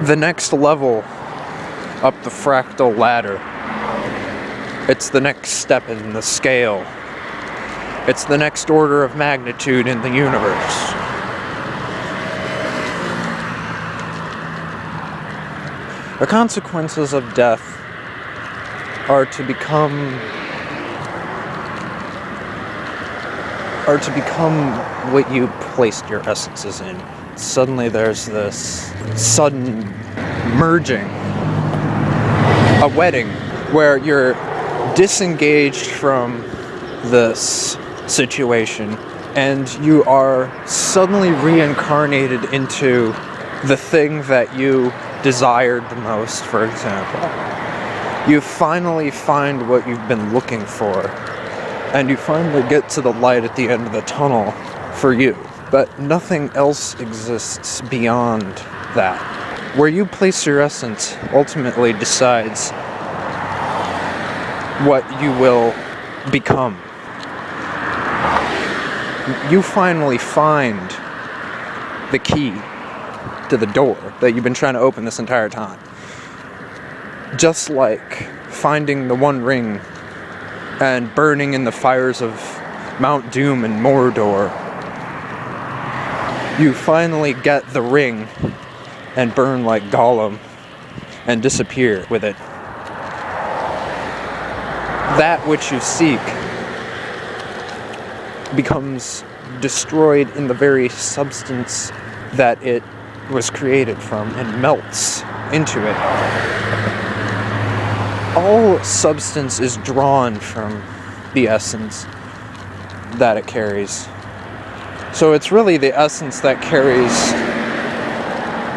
the next level up the fractal ladder. It's the next step in the scale. It's the next order of magnitude in the universe. The consequences of death are to become what you placed your essences in. Suddenly there's this sudden merging, a wedding, where you're disengaged from this situation and you are suddenly reincarnated into the thing that you desired the most, for example. You finally find what you've been looking for, and you finally get to the light at the end of the tunnel for you. But nothing else exists beyond that. Where you place your essence ultimately decides what you will become. You finally find the key to the door that you've been trying to open this entire time. Just like finding the One Ring and burning in the fires of Mount Doom and Mordor, you finally get the ring and burn like Gollum and disappear with it. That which you seek becomes destroyed in the very substance that it was created from and melts into it. All substance is drawn from the essence that it carries. So it's really the essence that carries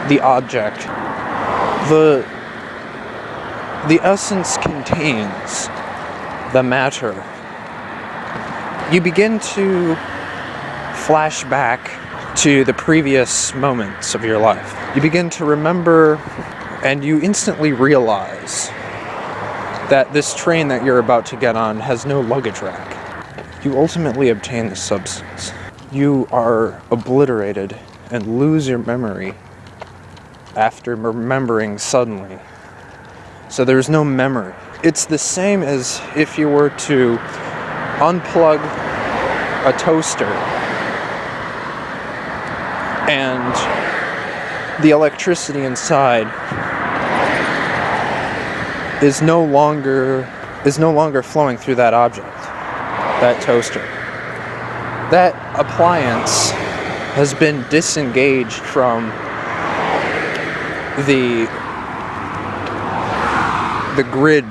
the object. The essence contains the matter. You begin to flash back to the previous moments of your life. You begin to remember, and you instantly realize that this train that you're about to get on has no luggage rack. You ultimately obtain the substance. You are obliterated and lose your memory after remembering suddenly. So there's no memory. It's the same as if you were to unplug a toaster and the electricity inside is no longer flowing through that object, that toaster. That appliance has been disengaged from the grid.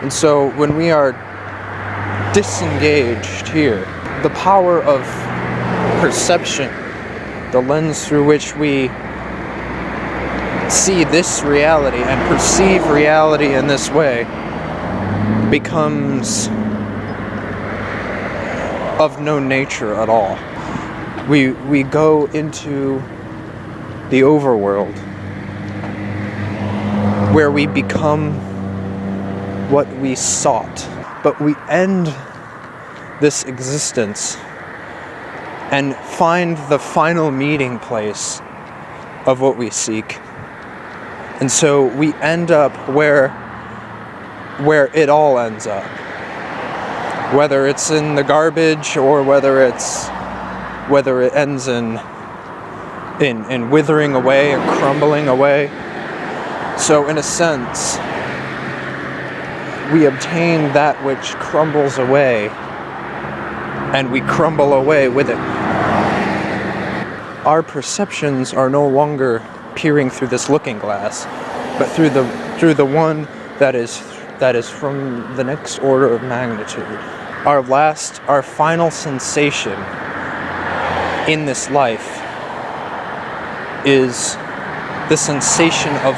And so when we are disengaged here, the power of perception, the lens through which we see this reality and perceive reality in this way, becomes of no nature at all. We go into the overworld, where we become what we sought. But we end this existence and find the final meeting place of what we seek. And so we end up where it all ends up. Whether it's in the garbage or whether it ends in withering away and crumbling away. So in a sense, we obtain that which crumbles away, and we crumble away with it. Our perceptions are no longer peering through this looking glass, but through the one that is from the next order of magnitude. Our final sensation in this life is the sensation of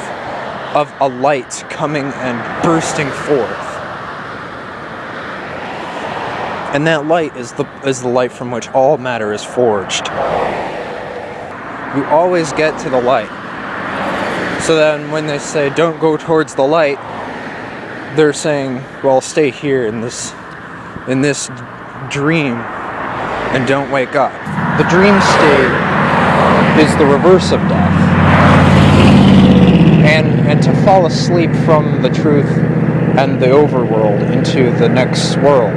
a light coming and bursting forth. And that light is the light from which all matter is forged. We always get to the light. So then when they say don't go towards the light, they're saying, well, stay here in this dream and don't wake up. The dream state is the reverse of death. fall asleep from the truth and the overworld into the next world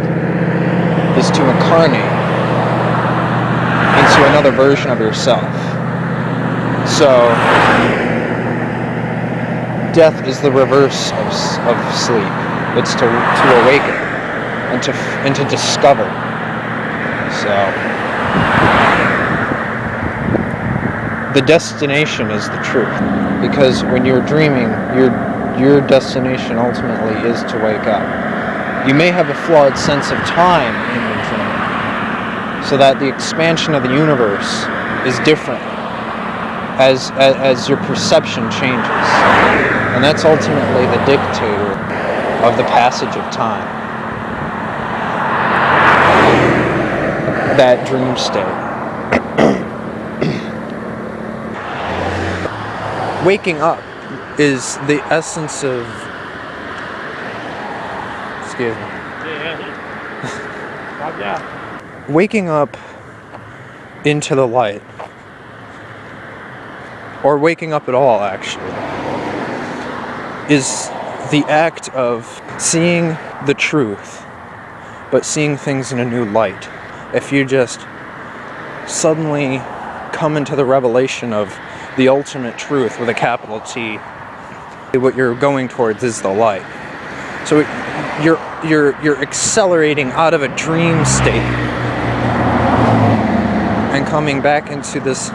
is to incarnate into another version of yourself. So, death is the reverse of sleep. It's to awaken and to discover. So, the destination is the truth, because when you're dreaming, your destination ultimately is to wake up. You may have a flawed sense of time in your dream, so that the expansion of the universe is different as your perception changes, and that's ultimately the dictator of the passage of time. That dream state. Waking up is the essence of... Excuse me. Waking up into the light, or waking up at all, actually, is the act of seeing the truth, but seeing things in a new light. If you just suddenly come into the revelation of the ultimate truth with a capital T, what you're going towards is the light. So you're accelerating out of a dream state and coming back into this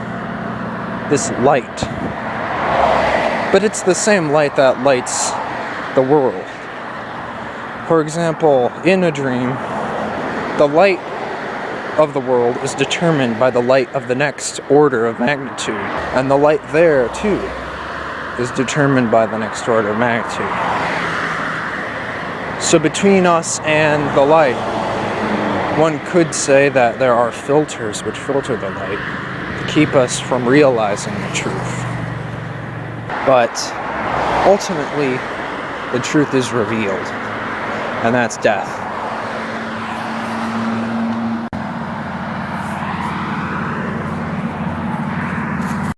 light. But it's the same light that lights the world. For example, in a dream, the light of the world is determined by the light of the next order of magnitude, and the light there too is determined by the next order of magnitude. So between us and the light, one could say that there are filters which filter the light to keep us from realizing the truth. But ultimately, the truth is revealed, and that's death.